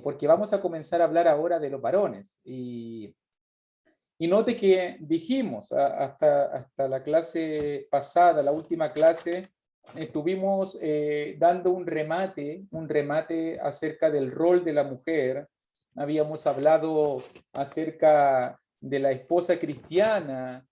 porque vamos a comenzar a hablar ahora de los varones. Y note que dijimos, hasta la clase pasada, la última clase, estuvimos dando un remate acerca del rol de la mujer. Habíamos hablado acerca de la esposa cristiana,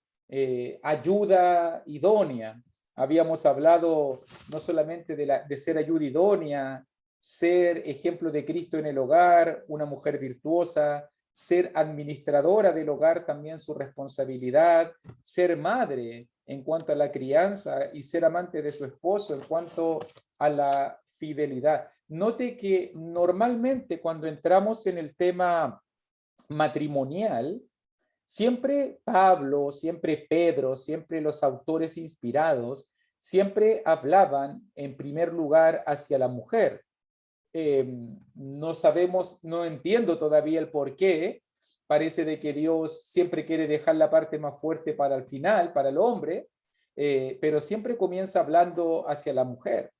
ayuda idónea. Habíamos hablado no solamente de ser ayuda idónea, ser ejemplo de Cristo en el hogar, una mujer virtuosa, ser administradora del hogar, también su responsabilidad, ser madre en cuanto a la crianza y ser amante de su esposo en cuanto a la fidelidad. Note que normalmente cuando entramos en el tema matrimonial, siempre Pablo, siempre Pedro, siempre los autores inspirados, siempre hablaban en primer lugar hacia la mujer. No sabemos, no entiendo todavía el por qué. Parece de que Dios siempre quiere dejar la parte más fuerte para el final, para el hombre, pero siempre comienza hablando hacia la mujer.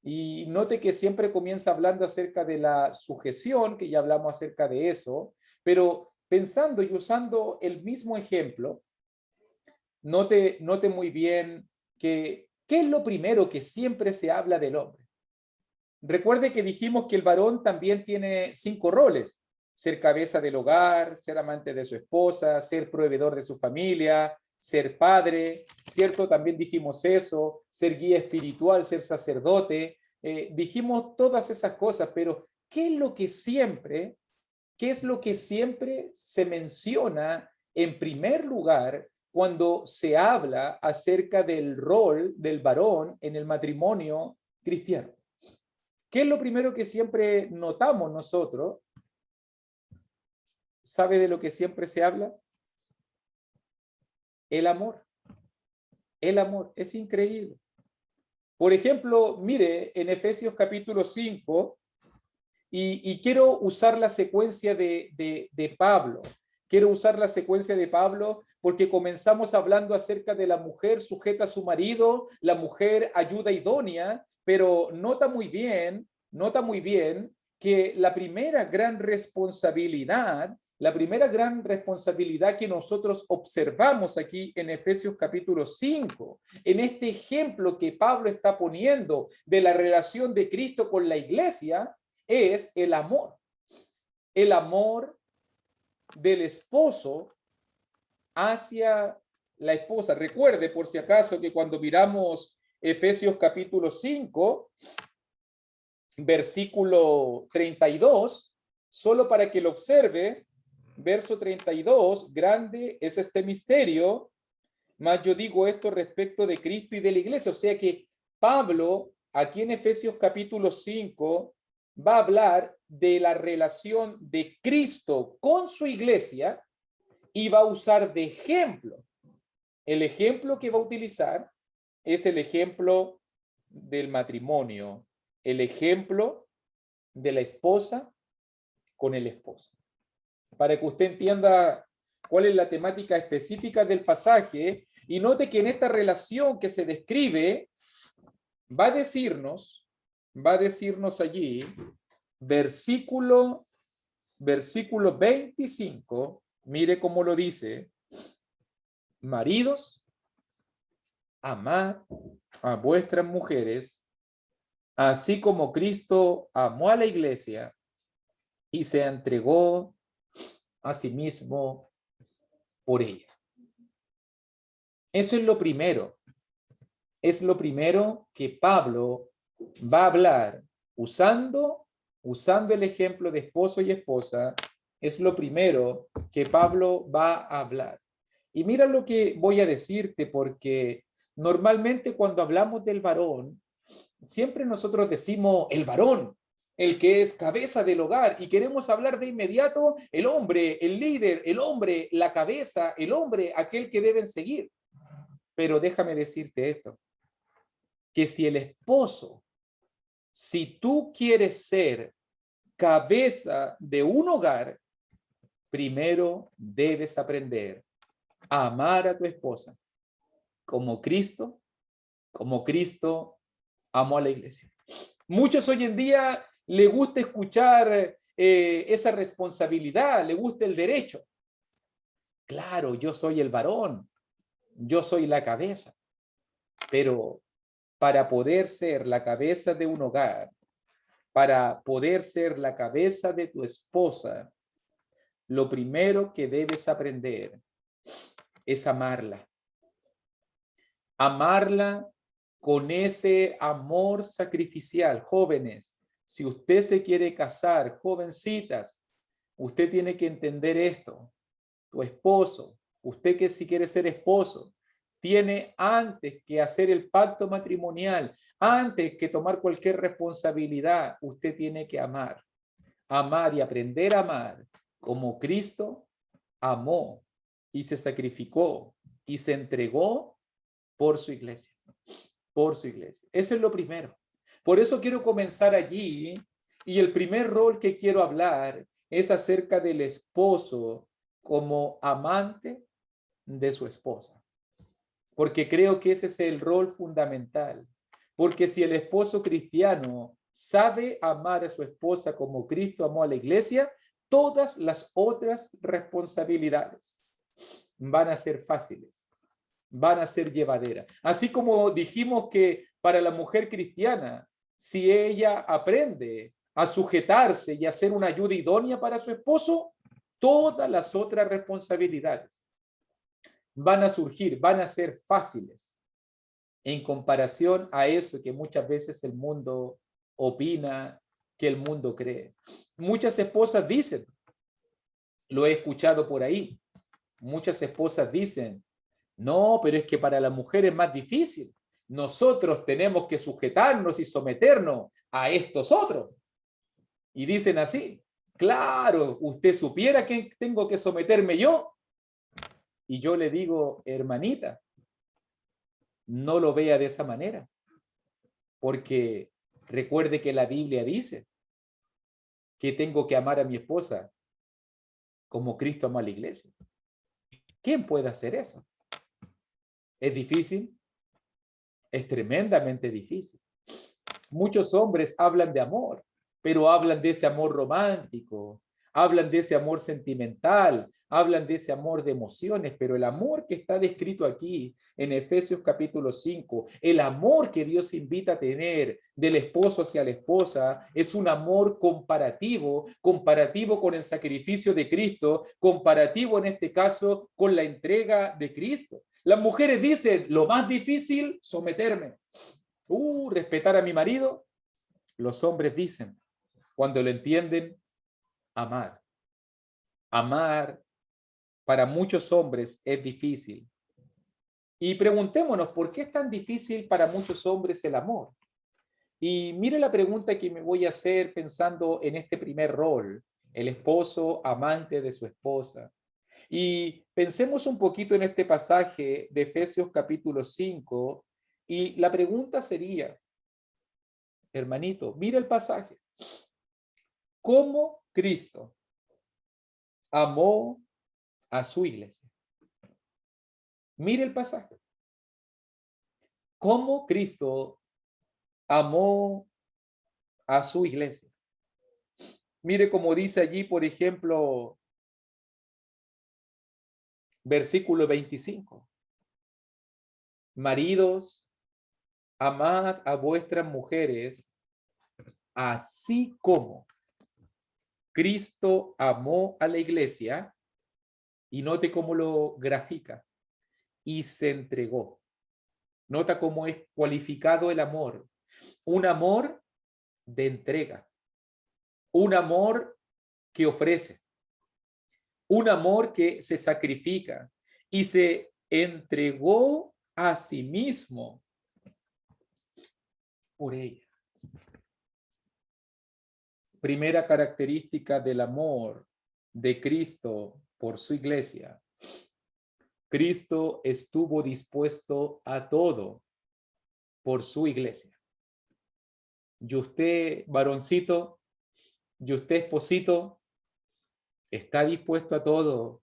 Y note que siempre comienza hablando acerca de la sujeción, que ya hablamos acerca de eso, pero pensando y usando el mismo ejemplo, note muy bien que ¿qué es lo primero que siempre se habla del hombre? Recuerde que dijimos que el varón también tiene 5 roles: ser cabeza del hogar, ser amante de su esposa, ser proveedor de su familia, ser padre, ¿cierto? También dijimos eso, ser guía espiritual, ser sacerdote. Dijimos todas esas cosas, pero ¿qué es lo que siempre se menciona en primer lugar cuando se habla acerca del rol del varón en el matrimonio cristiano? ¿Qué es lo primero que siempre notamos nosotros? ¿Sabe de lo que siempre se habla? El amor. El amor. Es increíble. Por ejemplo, mire, en Efesios capítulo 5, y quiero usar la secuencia de Pablo. Quiero usar la secuencia de Pablo porque comenzamos hablando acerca de la mujer sujeta a su marido, la mujer ayuda idónea, pero nota muy bien que la primera gran responsabilidad que nosotros observamos aquí en Efesios capítulo 5, en este ejemplo que Pablo está poniendo de la relación de Cristo con la iglesia, es el amor. El amor del esposo hacia la esposa. Recuerde, por si acaso, que cuando miramos Efesios capítulo 5, versículo 32, solo para que lo observe, verso 32, grande es este misterio, mas yo digo esto respecto de Cristo y de la iglesia. O sea que Pablo, aquí en Efesios capítulo 5, va a hablar de la relación de Cristo con su iglesia y va a usar de ejemplo. El ejemplo que va a utilizar es el ejemplo del matrimonio, el ejemplo de la esposa con el esposo. Para que usted entienda cuál es la temática específica del pasaje, y note que en esta relación que se describe, va a decirnos allí, versículo 25, mire cómo lo dice: maridos, amad a vuestras mujeres, así como Cristo amó a la iglesia y se entregó a sí mismo por ella. Eso es lo primero. Es lo primero que Pablo va a hablar usando el ejemplo de esposo y esposa. Es lo primero que Pablo va a hablar. Y mira lo que voy a decirte, porque normalmente cuando hablamos del varón, siempre nosotros decimos el varón, el que es cabeza del hogar, y queremos hablar de inmediato el hombre, el líder, el hombre, la cabeza, el hombre, aquel que deben seguir. Pero déjame decirte esto, que si tú quieres ser cabeza de un hogar, primero debes aprender a amar a tu esposa como Cristo amó a la iglesia. Muchos hoy en día les gusta escuchar esa responsabilidad, le gusta el derecho. Claro, yo soy el varón, yo soy la cabeza, pero para poder ser la cabeza de un hogar, para poder ser la cabeza de tu esposa, lo primero que debes aprender es amarla. Amarla con ese amor sacrificial. Jóvenes, si usted se quiere casar, jovencitas, usted tiene que entender esto. Tu esposo, usted que si quiere ser esposo, tiene antes que hacer el pacto matrimonial, antes que tomar cualquier responsabilidad, usted tiene que amar. Amar y aprender a amar como Cristo amó y se sacrificó y se entregó por su iglesia. Por su iglesia. Eso es lo primero. Por eso quiero comenzar allí, y el primer rol que quiero hablar es acerca del esposo como amante de su esposa. Porque creo que ese es el rol fundamental. Porque si el esposo cristiano sabe amar a su esposa como Cristo amó a la iglesia, todas las otras responsabilidades van a ser fáciles, van a ser llevaderas. Así como dijimos que para la mujer cristiana, si ella aprende a sujetarse y a ser una ayuda idónea para su esposo, todas las otras responsabilidades van a surgir, van a ser fáciles en comparación a eso que muchas veces el mundo opina, que el mundo cree. Muchas esposas dicen, lo he escuchado por ahí, muchas esposas dicen, no, pero es que para la mujer es más difícil. Nosotros tenemos que sujetarnos y someternos a estos otros. Y dicen así, claro, usted supiera que tengo que someterme yo. Y yo le digo, hermanita, no lo vea de esa manera, porque recuerde que la Biblia dice que tengo que amar a mi esposa como Cristo amó a la iglesia. ¿Quién puede hacer eso? ¿Es difícil? Es tremendamente difícil. Muchos hombres hablan de amor, pero hablan de ese amor romántico, hablan de ese amor sentimental, hablan de ese amor de emociones, pero el amor que está descrito aquí en Efesios capítulo 5, el amor que Dios invita a tener del esposo hacia la esposa, es un amor comparativo, comparativo con el sacrificio de Cristo, comparativo en este caso con la entrega de Cristo. Las mujeres dicen, lo más difícil, someterme. Respetar a mi marido. Los hombres dicen, cuando lo entienden, amar. Amar para muchos hombres es difícil. Y preguntémonos, ¿por qué es tan difícil para muchos hombres el amor? Y mire la pregunta que me voy a hacer pensando en este primer rol, el esposo amante de su esposa. Y pensemos un poquito en este pasaje de Efesios capítulo 5, y la pregunta sería, hermanito, mira el pasaje. ¿Cómo Cristo amó a su iglesia? Mire el pasaje. ¿Cómo Cristo amó a su iglesia? Mire como dice allí, por ejemplo, versículo 25. Maridos, amad a vuestras mujeres, así como Cristo amó a la iglesia, y note cómo lo grafica, y se entregó. Nota cómo es cualificado el amor. Un amor de entrega. Un amor que ofrece. Un amor que se sacrifica y se entregó a sí mismo por ella. Primera característica del amor de Cristo por su iglesia. Cristo estuvo dispuesto a todo por su iglesia. Y usted, varoncito, y usted, esposito, ¿está dispuesto a todo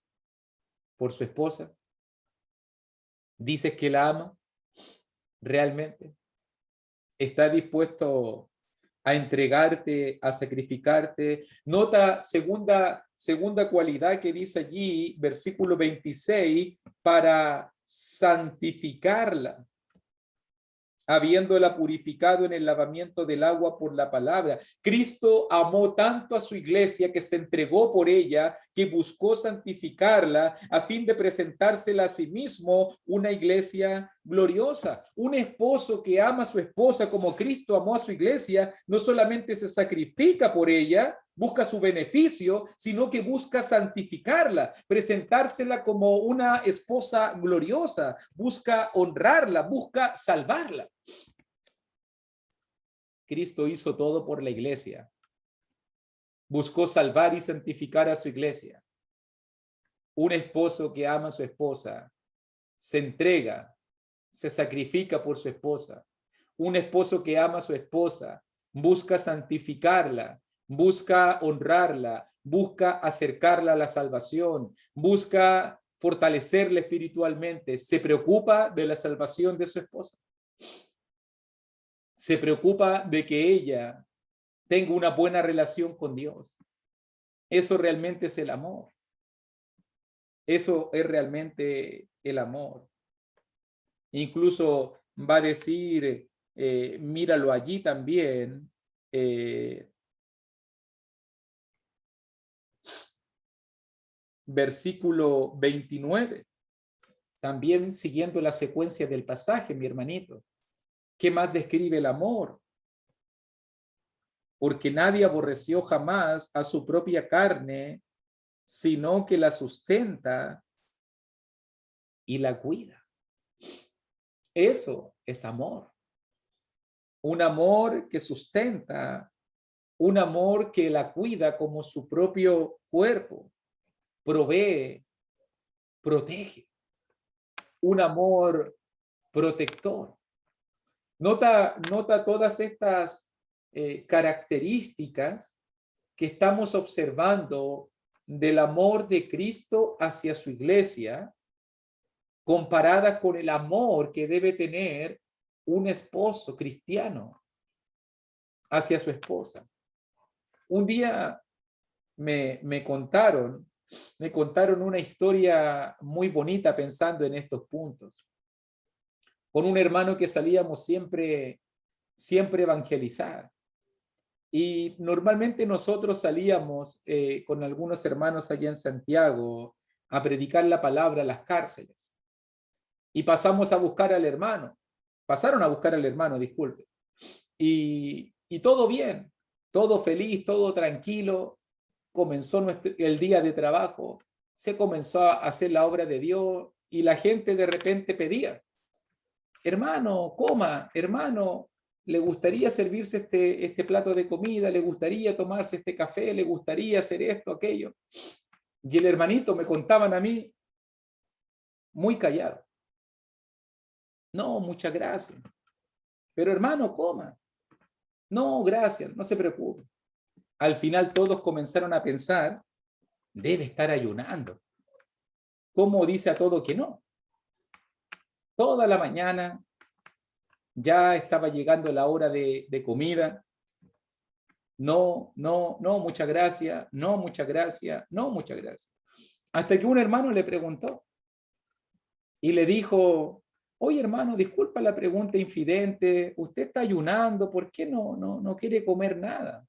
por su esposa? ¿Dices que la ama realmente? ¿Está dispuesto a entregarte, a sacrificarte. Nota segunda cualidad que dice allí, versículo 26, para santificarla, habiéndola purificado en el lavamiento del agua por la palabra. Cristo amó tanto a su iglesia que se entregó por ella, que buscó santificarla a fin de presentársela a sí mismo una iglesia gloriosa. Un esposo que ama a su esposa como Cristo amó a su iglesia, no solamente se sacrifica por ella, busca su beneficio, sino que busca santificarla, presentársela como una esposa gloriosa, busca honrarla, busca salvarla. Cristo hizo todo por la iglesia. Buscó salvar y santificar a su iglesia. Un esposo que ama a su esposa se entrega, se sacrifica por su esposa. Un esposo que ama a su esposa busca santificarla, busca honrarla, busca acercarla a la salvación, busca fortalecerla espiritualmente, se preocupa de la salvación de su esposa. Se preocupa de que ella tenga una buena relación con Dios. Eso realmente es el amor. Eso es realmente el amor. Incluso va a decir, míralo allí también, versículo 29, también siguiendo la secuencia del pasaje, mi hermanito. ¿Qué más describe el amor? Porque nadie aborreció jamás a su propia carne, sino que la sustenta y la cuida. Eso es amor. Un amor que sustenta, un amor que la cuida como su propio cuerpo, provee, protege. Un amor protector. Nota todas estas características que estamos observando del amor de Cristo hacia su iglesia, comparadas con el amor que debe tener un esposo cristiano hacia su esposa. Un día me contaron una historia muy bonita pensando en estos puntos. Con un hermano que salíamos siempre a evangelizar. Y normalmente nosotros salíamos con algunos hermanos allá en Santiago a predicar la palabra a las cárceles. Y pasamos a buscar al hermano. Pasaron a buscar al hermano, disculpe. Y todo bien, todo feliz, todo tranquilo. Comenzó el día de trabajo, se comenzó a hacer la obra de Dios y la gente de repente pedía, hermano, coma, hermano, le gustaría servirse este plato de comida, le gustaría tomarse este café, le gustaría hacer esto, aquello. Y el hermanito me contaban a mí, muy callado. No, muchas gracias. Pero hermano, coma. No, gracias, no se preocupe. Al final todos comenzaron a pensar, debe estar ayunando. ¿Cómo dice a todo que no? Toda la mañana ya estaba llegando la hora de comida. No, muchas gracias, no, muchas gracias, no, muchas gracias. Hasta que un hermano le preguntó y le dijo, oye hermano, disculpa la pregunta infidente, usted está ayunando, ¿por qué no quiere comer nada?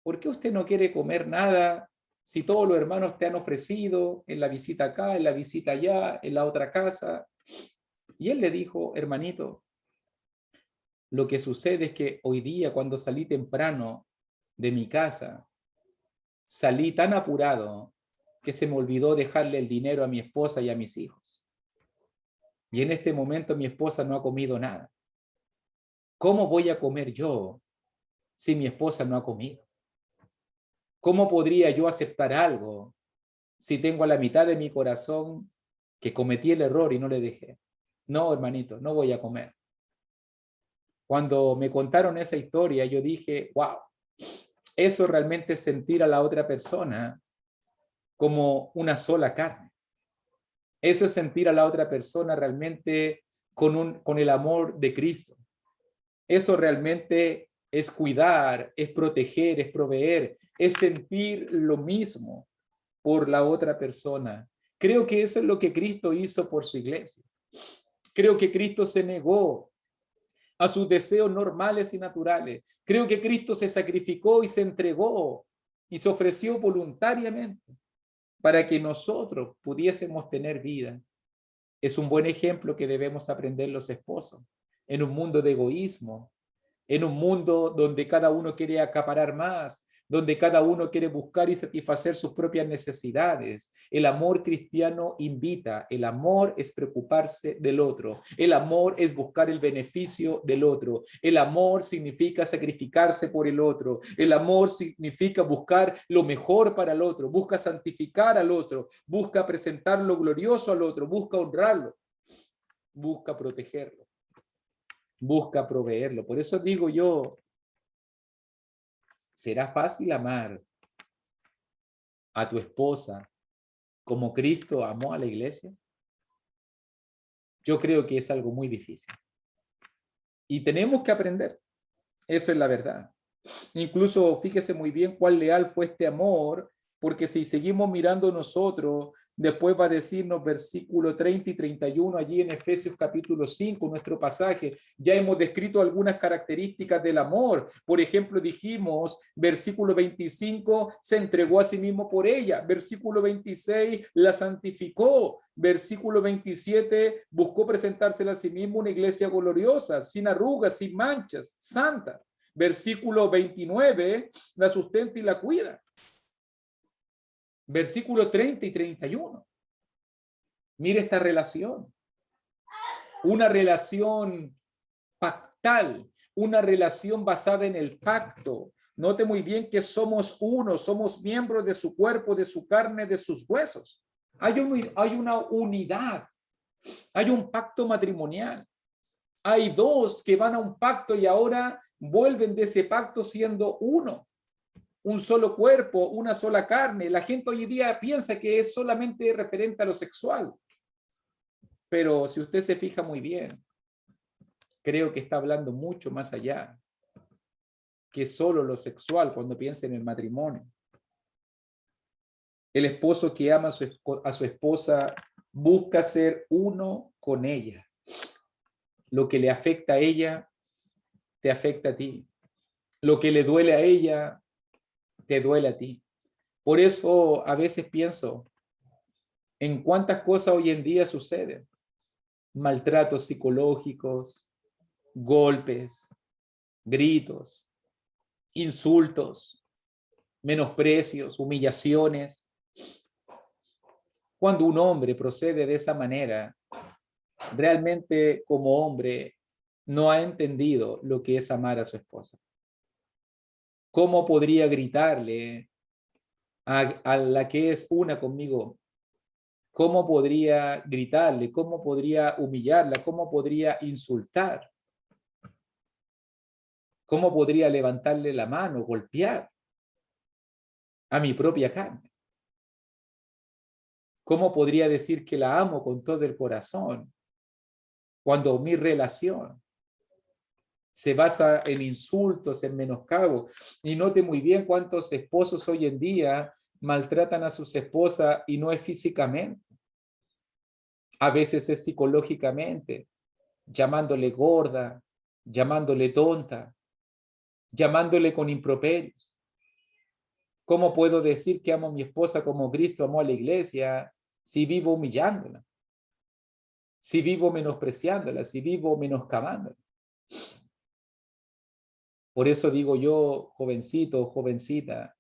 ¿Por qué usted no quiere comer nada si todos los hermanos te han ofrecido en la visita acá, en la visita allá, en la otra casa? Y él le dijo, hermanito, lo que sucede es que hoy día cuando salí temprano de mi casa, salí tan apurado que se me olvidó dejarle el dinero a mi esposa y a mis hijos. Y en este momento mi esposa no ha comido nada. ¿Cómo voy a comer yo si mi esposa no ha comido? ¿Cómo podría yo aceptar algo si tengo a la mitad de mi corazón que cometí el error y no le dejé? No, hermanito, no voy a comer. Cuando me contaron esa historia, yo dije, wow, eso realmente es sentir a la otra persona como una sola carne. Eso es sentir a la otra persona realmente con el amor de Cristo. Eso realmente es cuidar, es proteger, es proveer, es sentir lo mismo por la otra persona. Creo que eso es lo que Cristo hizo por su iglesia. Creo que Cristo se negó a sus deseos normales y naturales. Creo que Cristo se sacrificó y se entregó y se ofreció voluntariamente para que nosotros pudiésemos tener vida. Es un buen ejemplo que debemos aprender los esposos en un mundo de egoísmo, en un mundo donde cada uno quiere acaparar más, donde cada uno quiere buscar y satisfacer sus propias necesidades. El amor cristiano invita, el amor es preocuparse del otro, el amor es buscar el beneficio del otro, el amor significa sacrificarse por el otro, el amor significa buscar lo mejor para el otro, busca santificar al otro, busca presentar lo glorioso al otro, busca honrarlo, busca protegerlo, busca proveerlo. Por eso digo yo, ¿será fácil amar a tu esposa como Cristo amó a la iglesia? Yo creo que es algo muy difícil. Y tenemos que aprender. Eso es la verdad. Incluso fíjese muy bien cuán leal fue este amor, porque si seguimos mirando nosotros, después va a decirnos versículo 30 y 31 allí en Efesios capítulo 5, nuestro pasaje. Ya hemos descrito algunas características del amor. Por ejemplo, dijimos, versículo 25, se entregó a sí mismo por ella. Versículo 26, la santificó. Versículo 27, buscó presentársela a sí mismo una iglesia gloriosa, sin arrugas, sin manchas, santa. Versículo 29, la sustenta y la cuida. Versículo 30 y 31. Mire esta relación. Una relación pactal, una relación basada en el pacto. Note muy bien que somos uno, somos miembros de su cuerpo, de su carne, de sus huesos. Hay una unidad, hay un pacto matrimonial. Hay dos que van a un pacto y ahora vuelven de ese pacto siendo uno. Un solo cuerpo, una sola carne. La gente hoy en día piensa que es solamente referente a lo sexual. Pero si usted se fija muy bien, creo que está hablando mucho más allá que solo lo sexual cuando piensa en el matrimonio. El esposo que ama a su esposa busca ser uno con ella. Lo que le afecta a ella, te afecta a ti. Lo que le duele a ella, te duele a ti. Por eso a veces pienso en cuántas cosas hoy en día suceden. Maltratos psicológicos, golpes, gritos, insultos, menosprecios, humillaciones. Cuando un hombre procede de esa manera, realmente como hombre no ha entendido lo que es amar a su esposa. ¿Cómo podría gritarle a la que es una conmigo? ¿Cómo podría gritarle? ¿Cómo podría humillarla? ¿Cómo podría insultar? ¿Cómo podría levantarle la mano, golpear a mi propia carne? ¿Cómo podría decir que la amo con todo el corazón cuando mi relación se basa en insultos, en menoscabo? Y note muy bien cuántos esposos hoy en día maltratan a sus esposas y no es físicamente. A veces es psicológicamente, llamándole gorda, llamándole tonta, llamándole con improperios. ¿Cómo puedo decir que amo a mi esposa como Cristo amó a la iglesia si vivo humillándola? Si vivo menospreciándola, si vivo menoscabándola. Por eso digo yo, jovencito, jovencita,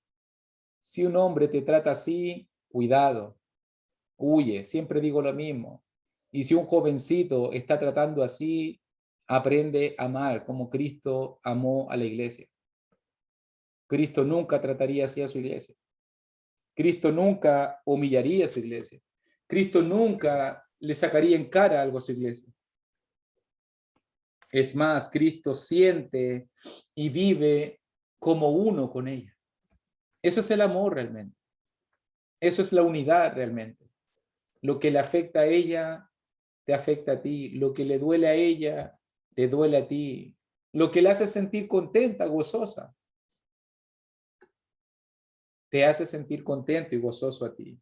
si un hombre te trata así, cuidado, huye, siempre digo lo mismo. Y si un jovencito está tratando así, aprende a amar como Cristo amó a la iglesia. Cristo nunca trataría así a su iglesia. Cristo nunca humillaría a su iglesia. Cristo nunca le sacaría en cara algo a su iglesia. Es más, Cristo siente y vive como uno con ella. Eso es el amor realmente. Eso es la unidad realmente. Lo que le afecta a ella, te afecta a ti. Lo que le duele a ella, te duele a ti. lo que le hace sentir contenta, gozosa. Te hace sentir contento y gozoso a ti.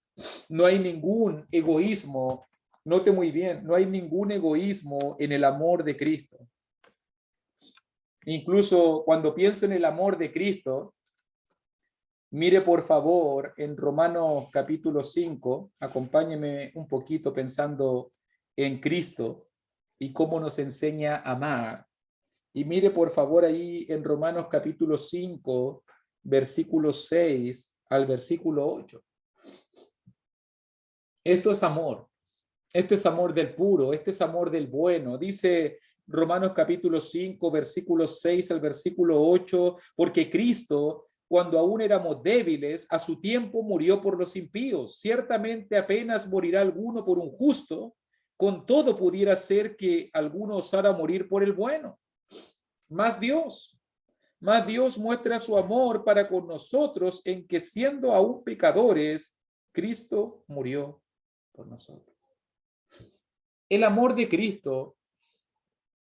No hay ningún egoísmo, note muy bien, no hay ningún egoísmo en el amor de Cristo. Incluso cuando pienso en el amor de Cristo, mire por favor en Romanos capítulo 5, acompáñeme un poquito pensando en Cristo y cómo nos enseña a amar. Y mire por favor ahí en Romanos capítulo 5, versículo 6 al versículo 8. Esto es amor. Esto es amor del puro, esto es amor del bueno. Dice Romanos capítulo 5, versículo 6 al versículo 8, porque Cristo, cuando aún éramos débiles, a su tiempo murió por los impíos. Ciertamente apenas morirá alguno por un justo, con todo pudiera ser que alguno osara morir por el bueno. Más Dios muestra su amor para con nosotros en que siendo aún pecadores, Cristo murió por nosotros. El amor de Cristo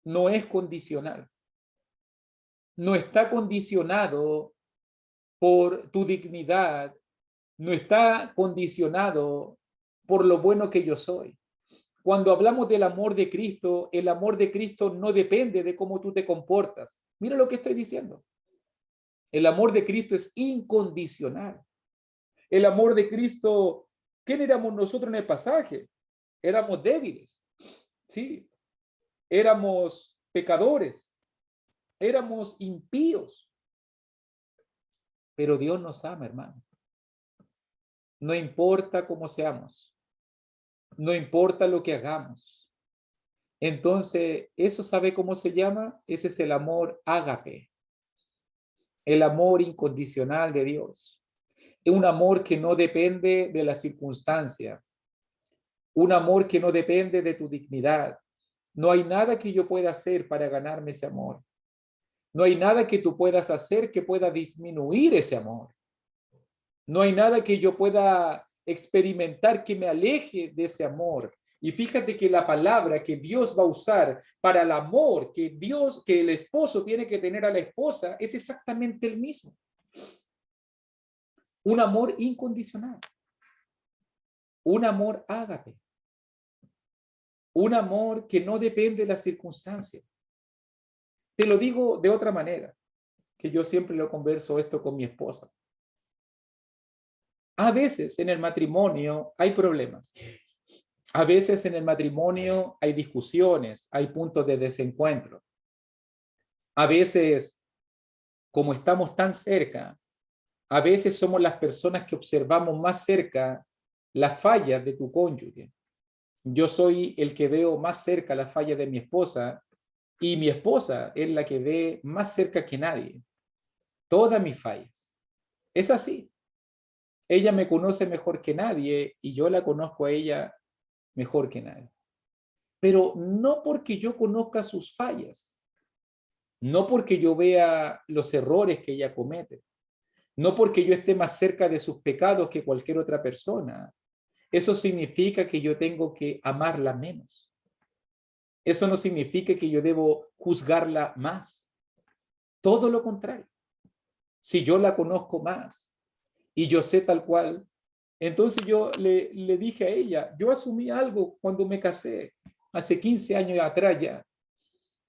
no es condicional. No está condicionado por tu dignidad. No está condicionado por lo bueno que yo soy. Cuando hablamos del amor de Cristo, el amor de Cristo no depende de cómo tú te comportas. Mira lo que estoy diciendo. El amor de Cristo es incondicional. El amor de Cristo, ¿quién éramos nosotros en el pasaje? Éramos débiles. Sí, éramos pecadores, éramos impíos, pero Dios nos ama, hermano. No importa cómo seamos, no importa lo que hagamos. Entonces, ¿eso sabe cómo se llama? Ese es el amor ágape, el amor incondicional de Dios. Es un amor que no depende de la circunstancia, un amor que no depende de tu dignidad. No hay nada que yo pueda hacer para ganarme ese amor. No hay nada que tú puedas hacer que pueda disminuir ese amor. No hay nada que yo pueda experimentar que me aleje de ese amor. Y fíjate que la palabra que Dios va a usar para el amor que el esposo tiene que tener a la esposa es exactamente el mismo. Un amor incondicional. Un amor ágape. Un amor que no depende de las circunstancias. Te lo digo de otra manera, que yo siempre lo converso esto con mi esposa. A veces en el matrimonio hay problemas. A veces en el matrimonio hay discusiones, hay puntos de desencuentro. A veces, como estamos tan cerca, a veces somos las personas que observamos más cerca las fallas de tu cónyuge. Yo soy el que veo más cerca las fallas de mi esposa y mi esposa es la que ve más cerca que nadie todas mis fallas. Es así. Ella me conoce mejor que nadie y yo la conozco a ella mejor que nadie. Pero no porque yo conozca sus fallas, no porque yo vea los errores que ella comete, no porque yo esté más cerca de sus pecados que cualquier otra persona. Eso significa que yo tengo que amarla menos. Eso no significa que yo debo juzgarla más. Todo lo contrario. Si yo la conozco más y yo sé tal cual, entonces yo le dije a ella, yo asumí algo cuando me casé, hace 15 años atrás ya,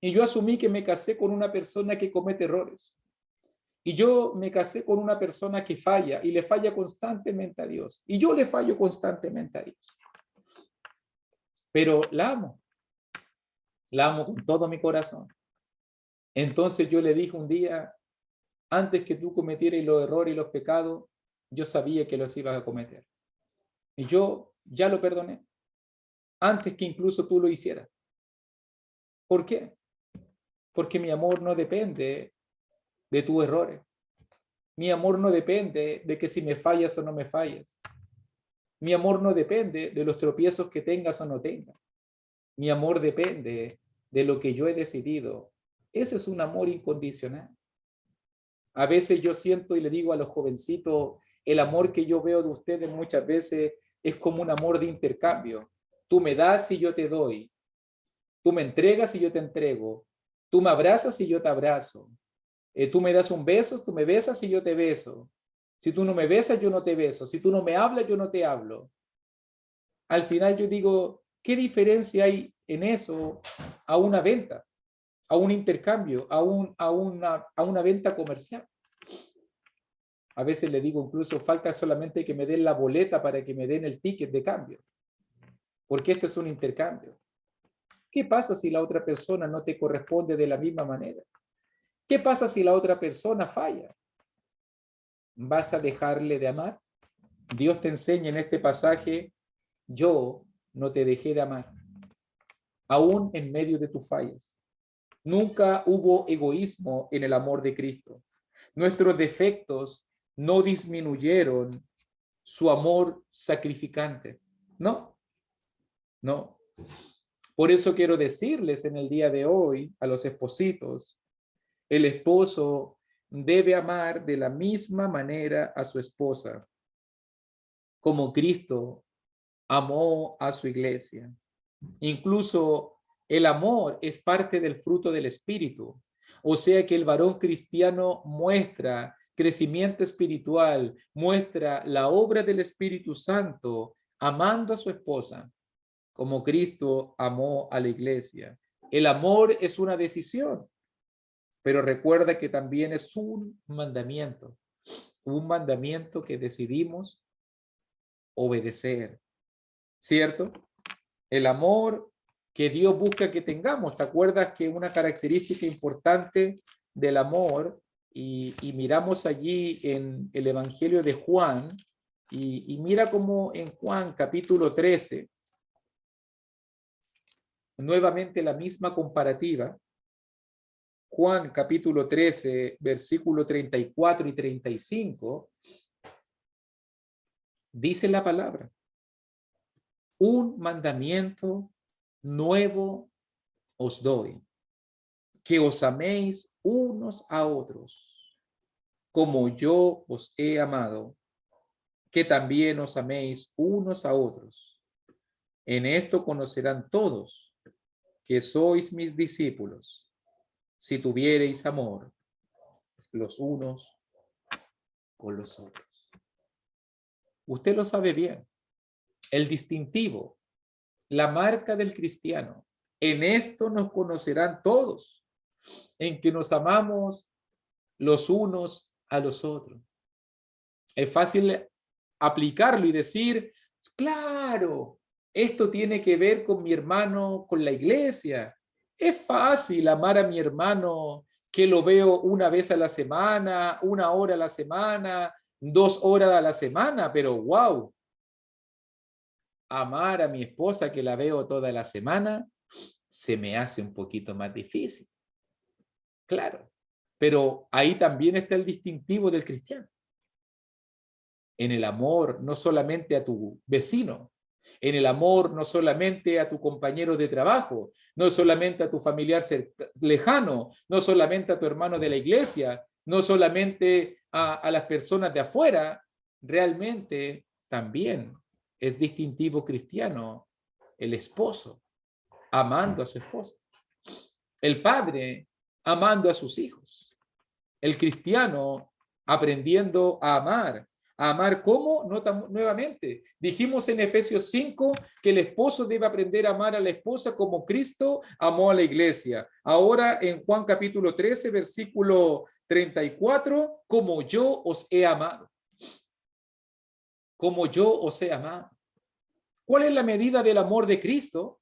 y yo asumí que me casé con una persona que comete errores. Y yo me casé con una persona que falla y le falla constantemente a Dios. Y yo le fallo constantemente a Dios. Pero la amo con todo mi corazón. Entonces yo le dije un día, antes que tú cometieras los errores y los pecados, yo sabía que los ibas a cometer. Y yo ya lo perdoné, antes que incluso tú lo hicieras. ¿Por qué? Porque mi amor no depende de tus errores. Mi amor no depende de que si me fallas o no me fallas. Mi amor no depende de los tropiezos que tengas o no tengas. Mi amor depende de lo que yo he decidido. Ese es un amor incondicional. A veces yo siento y le digo a los jovencitos, el amor que yo veo de ustedes muchas veces es como un amor de intercambio. Tú me das y yo te doy. Tú me entregas y yo te entrego. Tú me abrazas y yo te abrazo. Tú me das un beso, tú me besas y yo te beso. Si tú no me besas, yo no te beso. Si tú no me hablas, yo no te hablo. Al final yo digo, ¿qué diferencia hay en eso a una venta, a un intercambio, a una venta comercial? A veces le digo incluso, falta solamente que me den la boleta para que me den el ticket de cambio, porque esto es un intercambio. ¿Qué pasa si la otra persona no te corresponde de la misma manera? ¿Qué pasa si la otra persona falla? ¿Vas a dejarle de amar? Dios te enseña en este pasaje, yo no te dejé de amar, aún en medio de tus fallas. Nunca hubo egoísmo en el amor de Cristo. Nuestros defectos no disminuyeron su amor sacrificante. No, no. Por eso quiero decirles en el día de hoy a los espositos, el esposo debe amar de la misma manera a su esposa, como Cristo amó a su iglesia. Incluso el amor es parte del fruto del Espíritu. O sea que el varón cristiano muestra crecimiento espiritual, muestra la obra del Espíritu Santo, amando a su esposa, como Cristo amó a la iglesia. El amor es una decisión, pero recuerda que también es un mandamiento que decidimos obedecer, ¿cierto? El amor que Dios busca que tengamos. ¿Te acuerdas que una característica importante del amor, y miramos allí en el Evangelio de Juan, y mira cómo en Juan capítulo 13, nuevamente la misma comparativa, Juan capítulo 13, versículo 34 y 35, dice la palabra: un mandamiento nuevo os doy, que os améis unos a otros, como yo os he amado, que también os améis unos a otros. En esto conocerán todos que sois mis discípulos, si tuviereis amor los unos con los otros. Usted lo sabe bien, el distintivo, la marca del cristiano. En esto nos conocerán todos, en que nos amamos los unos a los otros. Es fácil aplicarlo y decir, claro, esto tiene que ver con mi hermano, con la iglesia. Es fácil amar a mi hermano que lo veo una vez a la semana, 1 hora a la semana, 2 horas a la semana, pero wow, amar a mi esposa que la veo toda la semana se me hace un poquito más difícil. Claro, pero ahí también está el distintivo del cristiano. En el amor no solamente a tu vecino, en el amor no solamente a tu compañero de trabajo, no solamente a tu familiar lejano, no solamente a tu hermano de la iglesia, no solamente a las personas de afuera, realmente también es distintivo cristiano el esposo amando a su esposa, el padre amando a sus hijos, el cristiano aprendiendo a amar. ¿A amar cómo? Nuevamente, dijimos en Efesios 5 que el esposo debe aprender a amar a la esposa como Cristo amó a la iglesia. Ahora en Juan capítulo 13, versículo 34, como yo os he amado. Como yo os he amado. ¿Cuál es la medida del amor de Cristo?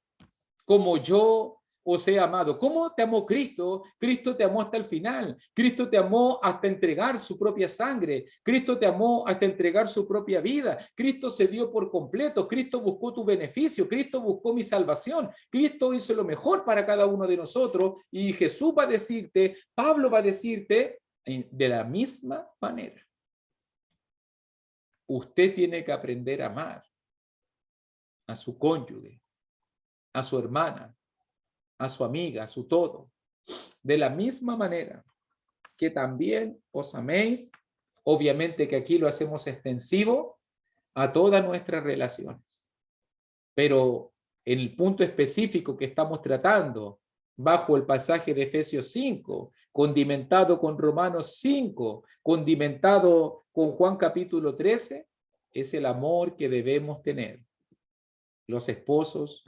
Como yo os he amado. ¿Cómo te amó Cristo? Cristo te amó hasta el final. Cristo te amó hasta entregar su propia sangre. Cristo te amó hasta entregar su propia vida. Cristo se dio por completo. Cristo buscó tu beneficio. Cristo buscó mi salvación. Cristo hizo lo mejor para cada uno de nosotros. Y Jesús va a decirte, Pablo va a decirte, de la misma manera. Usted tiene que aprender a amar a su cónyuge, a su hermana, a su amiga, a su todo, de la misma manera que también os améis. Obviamente que aquí lo hacemos extensivo a todas nuestras relaciones, pero en el punto específico que estamos tratando bajo el pasaje de Efesios 5, condimentado con Romanos 5, condimentado con Juan capítulo 13, es el amor que debemos tener los esposos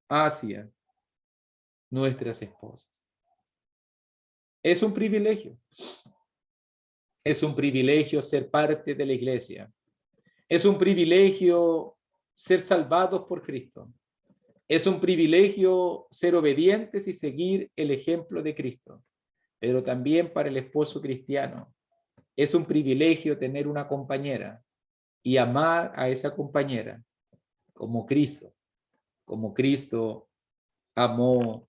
hacia nuestras esposas. Es un privilegio. Es un privilegio ser parte de la iglesia. Es un privilegio ser salvados por Cristo. Es un privilegio ser obedientes y seguir el ejemplo de Cristo. Pero también para el esposo cristiano es un privilegio tener una compañera y amar a esa compañera como Cristo amó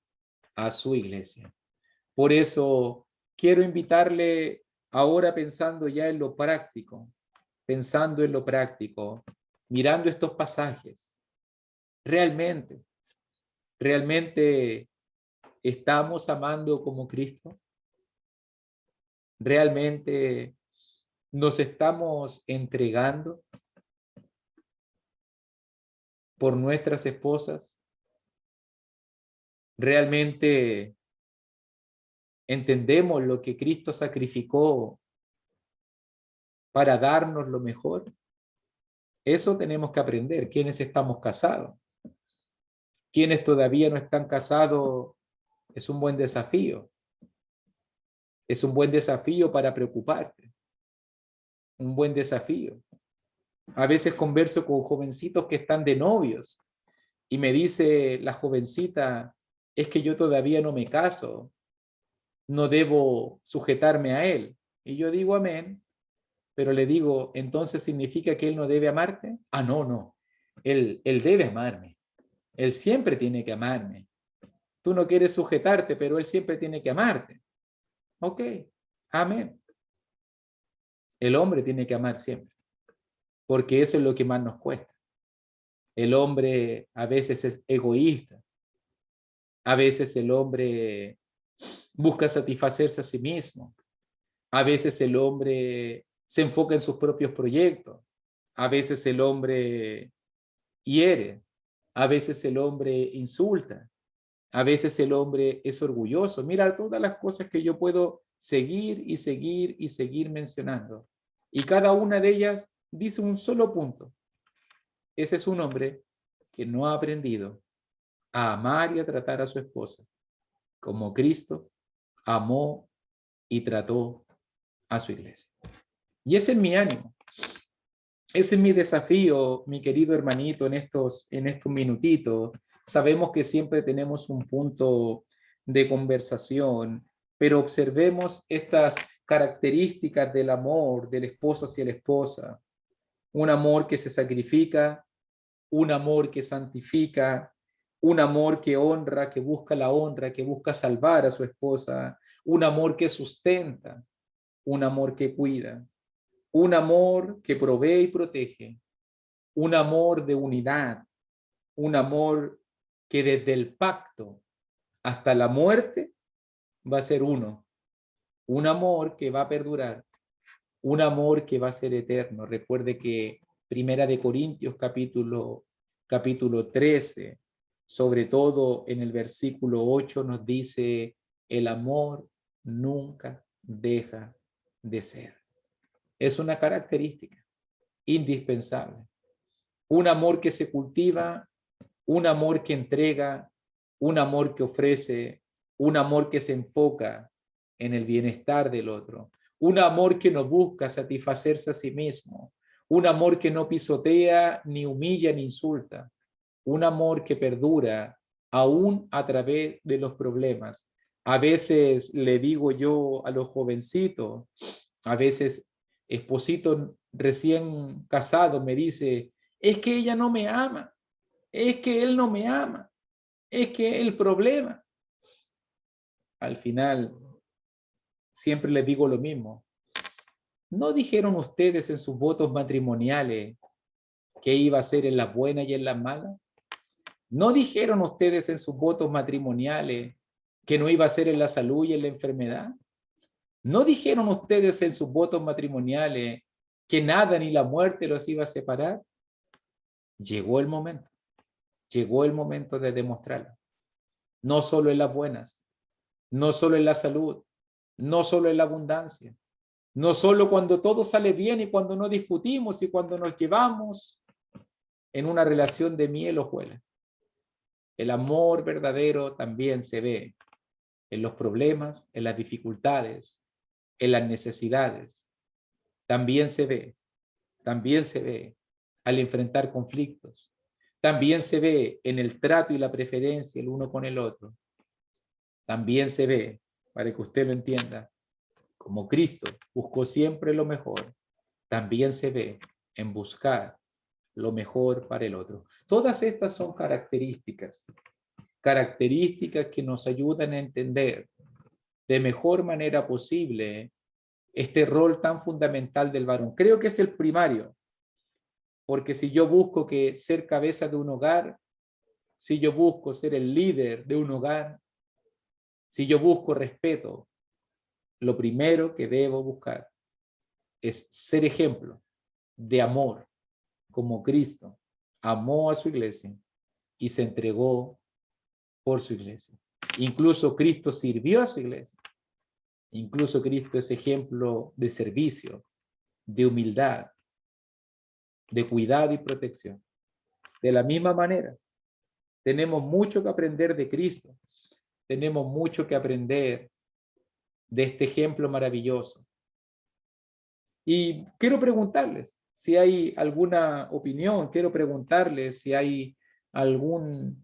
a su iglesia. Por eso quiero invitarle ahora pensando ya en lo práctico, mirando estos pasajes. Realmente estamos amando como Cristo. Realmente nos estamos entregando por nuestras esposas. Realmente entendemos lo que Cristo sacrificó para darnos lo mejor. Eso tenemos que aprender. Quienes estamos casados, quienes todavía no están casados, es un buen desafío. Es un buen desafío para preocuparte. Un buen desafío. A veces converso con jovencitos que están de novios y me dice la jovencita, es que yo todavía no me caso, no debo sujetarme a él. Y yo digo amén, pero le digo, ¿entonces significa que él no debe amarte? Ah, no. Él debe amarme. Él siempre tiene que amarme. Tú no quieres sujetarte, pero él siempre tiene que amarte. Ok, amén. El hombre tiene que amar siempre, porque eso es lo que más nos cuesta. El hombre a veces es egoísta. A veces el hombre busca satisfacerse a sí mismo. A veces el hombre se enfoca en sus propios proyectos. A veces el hombre hiere. A veces el hombre insulta. A veces el hombre es orgulloso. Mira todas las cosas que yo puedo seguir y seguir y seguir mencionando. Y cada una de ellas dice un solo punto. Ese es un hombre que no ha aprendido a amar y a tratar a su esposa como Cristo amó y trató a su iglesia. Y ese es mi ánimo. Ese es mi desafío, mi querido hermanito, en estos minutitos. Sabemos que siempre tenemos un punto de conversación, pero observemos estas características del amor del esposo hacia la esposa. Un amor que se sacrifica, un amor que santifica, un amor que honra, que busca la honra, que busca salvar a su esposa, un amor que sustenta, un amor que cuida, un amor que provee y protege, un amor de unidad, un amor que desde el pacto hasta la muerte va a ser uno, un amor que va a perdurar, un amor que va a ser eterno. Recuerde que Primera de Corintios capítulo 13, sobre todo en el versículo 8 nos dice, el amor nunca deja de ser. Es una característica indispensable. Un amor que se cultiva, un amor que entrega, un amor que ofrece, un amor que se enfoca en el bienestar del otro, un amor que no busca satisfacerse a sí mismo, un amor que no pisotea, ni humilla, ni insulta, un amor que perdura aún a través de los problemas. A veces le digo yo a los jovencitos, a veces esposito recién casado me dice, es que ella no me ama, es que él no me ama, es que el problema. Al final, siempre les digo lo mismo. ¿No dijeron ustedes en sus votos matrimoniales que iba a ser en las buenas y en las malas? ¿No dijeron ustedes en sus votos matrimoniales que no iba a ser en la salud y en la enfermedad? ¿No dijeron ustedes en sus votos matrimoniales que nada ni la muerte los iba a separar? Llegó el momento de demostrarlo. no solo en las buenas, no solo en la salud, no solo en la abundancia, no solo cuando todo sale bien y cuando no discutimos y cuando nos llevamos en una relación de miel o hojuelas. El amor verdadero también se ve en los problemas, en las dificultades, en las necesidades. También se ve al enfrentar conflictos. También se ve en el trato y la preferencia el uno con el otro. También se ve, para que usted lo entienda, como Cristo buscó siempre lo mejor, también se ve en buscar lo mejor para el otro. Todas estas son características que nos ayudan a entender de mejor manera posible este rol tan fundamental del varón. Creo que es el primario, porque si yo busco ser cabeza de un hogar, si yo busco ser el líder de un hogar, si yo busco respeto, lo primero que debo buscar es ser ejemplo de amor, como Cristo amó a su iglesia y se entregó por su iglesia. Incluso Cristo sirvió a su iglesia. Incluso Cristo es ejemplo de servicio, de humildad, de cuidado y protección. De la misma manera, tenemos mucho que aprender de Cristo. Tenemos mucho que aprender de este ejemplo maravilloso. Y quiero preguntarles si hay alguna opinión, quiero preguntarles si hay algún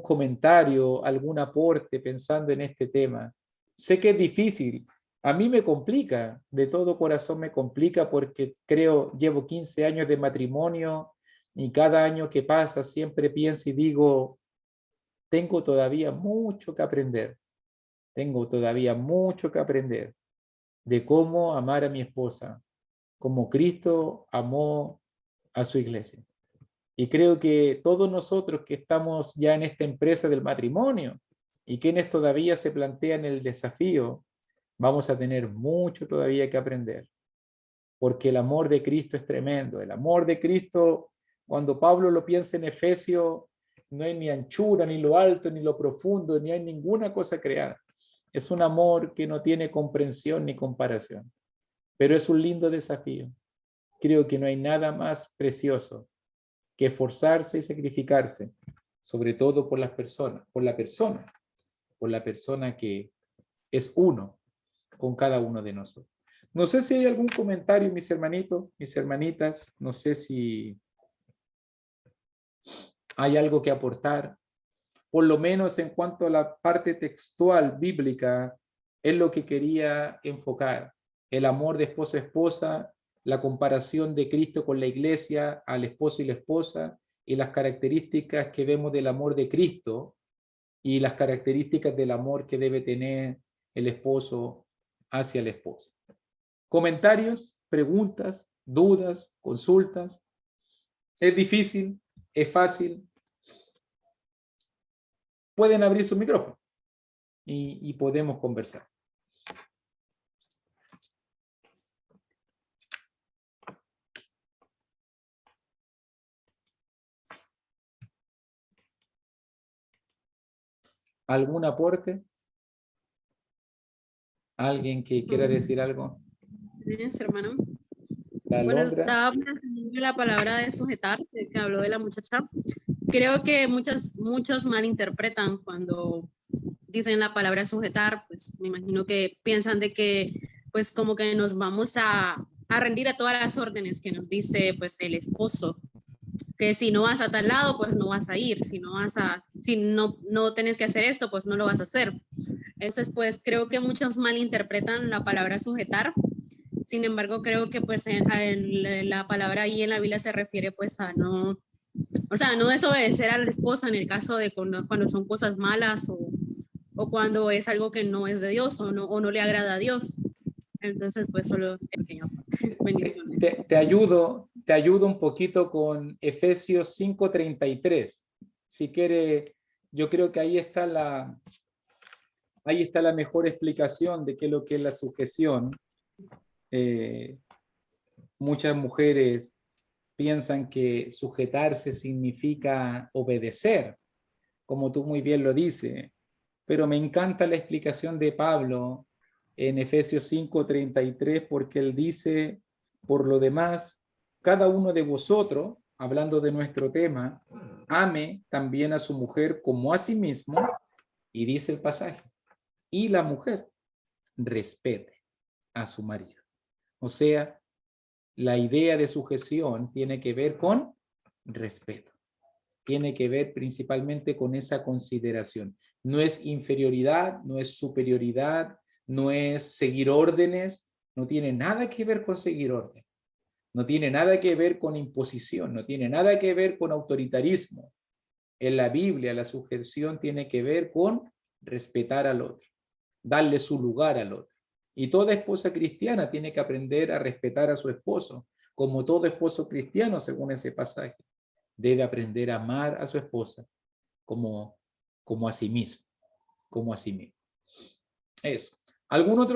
comentario, algún aporte pensando en este tema. Sé que es difícil, a mí me complica, de todo corazón me complica porque llevo 15 años de matrimonio y cada año que pasa siempre pienso y digo, tengo todavía mucho que aprender, tengo todavía mucho que aprender de cómo amar a mi esposa, como Cristo amó a su iglesia. Y creo que todos nosotros que estamos ya en esta empresa del matrimonio y quienes todavía se plantean el desafío, vamos a tener mucho todavía que aprender, porque el amor de Cristo es tremendo. El amor de Cristo, cuando Pablo lo piensa en Efesios, no hay ni anchura, ni lo alto, ni lo profundo, ni hay ninguna cosa creada. Es un amor que no tiene comprensión ni comparación, pero es un lindo desafío. Creo que no hay nada más precioso que esforzarse y sacrificarse, sobre todo por las personas, por la persona que es uno con cada uno de nosotros. No sé si hay algún comentario, mis hermanitos, mis hermanitas, no sé si hay algo que aportar, por lo menos en cuanto a la parte textual bíblica, es lo que quería enfocar. El amor de esposo a esposa, la comparación de Cristo con la iglesia, al esposo y la esposa, y las características que vemos del amor de Cristo y las características del amor que debe tener el esposo hacia la esposa. Comentarios, preguntas, dudas, consultas. ¿Es difícil? ¿Es fácil? Pueden abrir su micrófono y podemos conversar. ¿Algún aporte? ¿Alguien que quiera decir algo? Gracias, hermano. La Bueno, Alondra. estaba pensando en la palabra de sujetar, que habló de la muchacha. Creo que muchos malinterpretan cuando dicen la palabra sujetar, pues me imagino que piensan de que pues como que nos vamos a rendir a todas las órdenes que nos dice pues el esposo, que si no vas a tal lado, pues no vas a ir, si no tienes que hacer esto, pues no lo vas a hacer. Entonces, pues creo que muchos malinterpretan la palabra sujetar. Sin embargo, creo que pues en la palabra ahí en la Biblia se refiere pues a no, o sea, no desobedecer a la esposa en el caso de cuando son cosas malas o cuando es algo que no es de Dios o no le agrada a Dios. Entonces, pues solo pequeño. Bendiciones. Te ayudo un poquito con Efesios 5:33. Si quiere, yo creo que ahí está la mejor explicación de qué es lo que es la sujeción. Muchas mujeres piensan que sujetarse significa obedecer, como tú muy bien lo dices, pero me encanta la explicación de Pablo en Efesios 5:33, porque él dice, por lo demás, cada uno de vosotros, hablando de nuestro tema, ame también a su mujer como a sí mismo, y dice el pasaje, y la mujer respete a su marido. O sea, la idea de sujeción tiene que ver con respeto, tiene que ver principalmente con esa consideración. No es inferioridad, no es superioridad, no es seguir órdenes, no tiene nada que ver con seguir órdenes, no tiene nada que ver con imposición, no tiene nada que ver con autoritarismo. En la Biblia la sujeción tiene que ver con respetar al otro, darle su lugar al otro. Y toda esposa cristiana tiene que aprender a respetar a su esposo, como todo esposo cristiano, según ese pasaje, debe aprender a amar a su esposa como a sí mismo, como a sí mismo. Eso. ¿Algún otro